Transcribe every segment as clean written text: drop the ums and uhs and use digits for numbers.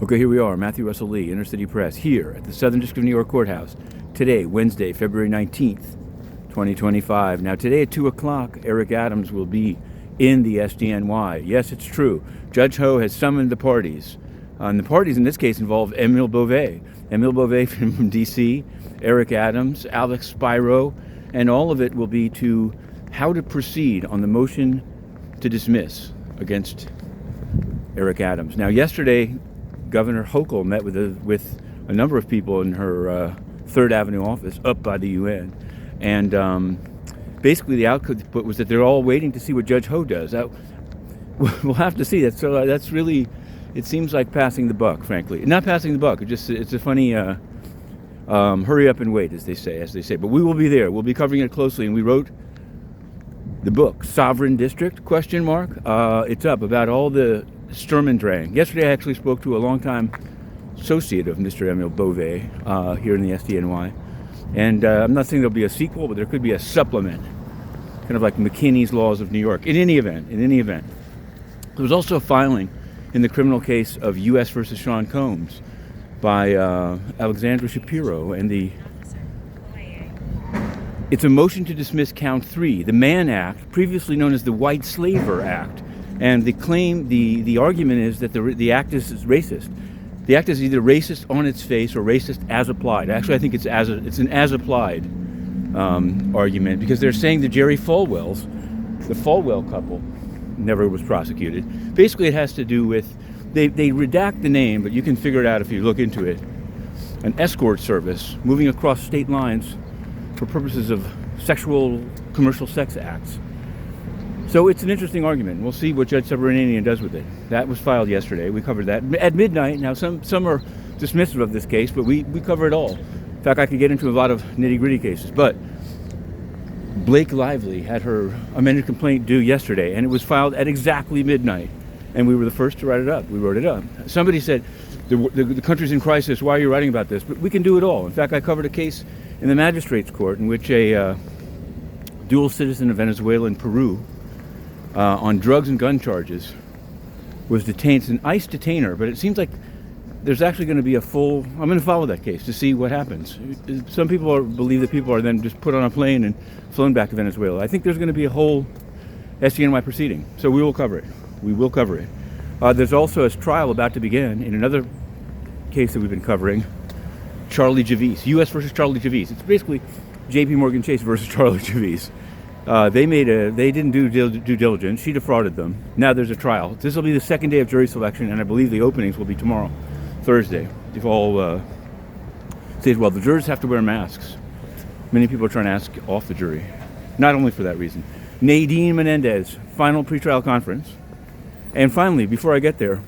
Okay, here we are, Matthew Russell Lee, Inner City Press, here at the Southern District of New York Courthouse. Today, Wednesday, February 19th, 2025. Now, today at 2 o'clock, Eric Adams will be in the SDNY. Yes, it's true. Judge Ho has summoned the parties. And the parties in this case involve Emile Beauvais. Emile Beauvais from D.C., Eric Adams, Alex Spiro, and all of it will be to how to proceed on the motion to dismiss against Eric Adams. Now, yesterday, Governor Hochul met with a number of people in her Third Avenue office up by the UN, and basically the output was that they're all waiting to see what Judge Ho does. We'll have to see that. So that's really, it seems like passing the buck, frankly. Not passing the buck. It's a funny hurry up and wait, as they say. But we will be there. We'll be covering it closely, and we wrote the book Sovereign District ? It's up about all the Sturm and Drang. Yesterday I actually spoke to a longtime associate of Mr. Emile Beauvais here in the SDNY. And I'm not saying there'll be a sequel, but there could be a supplement, kind of like McKinney's Laws of New York. In any event, there was also a filing in the criminal case of U.S. versus Sean Combs by Alexandra Shapiro, and it's a motion to dismiss count 3, the Mann Act, previously known as the White Slaver Act. And the argument is that the act is racist. The act is either racist on its face or racist as applied. Actually, I think it's an as applied argument, because they're saying that Jerry Falwell's, the Falwell couple, never was prosecuted. Basically, it has to do with, they redact the name, but you can figure it out if you look into it, an escort service moving across state lines for purposes of sexual, commercial sex acts. So it's an interesting argument. We'll see what Judge Subramanian does with it. That was filed yesterday. We covered that at midnight. Now, some are dismissive of this case, but we cover it all. In fact, I could get into a lot of nitty-gritty cases. But Blake Lively had her amended complaint due yesterday, and it was filed at exactly midnight. And we were the first to write it up. We wrote it up. Somebody said, the country's in crisis. Why are you writing about this? But we can do it all. In fact, I covered a case in the magistrate's court in which a dual citizen of Venezuela and Peru, on drugs and gun charges, was detained. It's an ICE detainer, but it seems like there's actually going to be I'm going to follow that case to see what happens. Some people believe that people are then just put on a plane and flown back to Venezuela. I think there's going to be a whole SDNY proceeding, so we will cover it. There's also a trial about to begin in another case that we've been covering, Charlie Javice, U.S. versus Charlie Javice. It's basically J.P. Morgan Chase versus Charlie Javice. They didn't do due diligence. She defrauded them. Now there's a trial. This will be the second day of jury selection, and I believe the openings will be tomorrow, Thursday, if all stays well. The jurors have to wear masks. Many people are trying to ask off the jury, not only for that reason. Nadine Menendez, final pretrial conference. And finally, before I get there,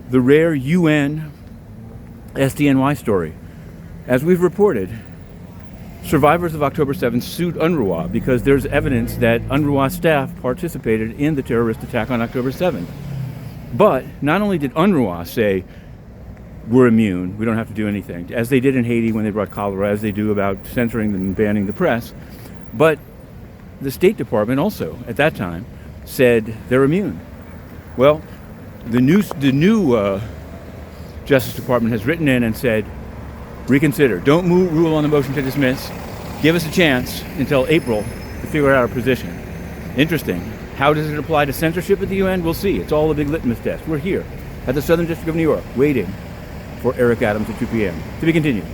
the rare UN SDNY story. As we've reported, survivors of October 7th sued UNRWA because there's evidence that UNRWA staff participated in the terrorist attack on October 7th. But not only did UNRWA say, we're immune, we don't have to do anything, as they did in Haiti when they brought cholera, as they do about censoring and banning the press, but the State Department also, at that time, said they're immune. Well, the new Justice Department has written in and said, reconsider. Don't rule on the motion to dismiss. Give us a chance until April to figure out our position. Interesting. How does it apply to censorship at the UN? We'll see. It's all a big litmus test. We're here at the Southern District of New York, waiting for Eric Adams at 2 p.m. To be continued.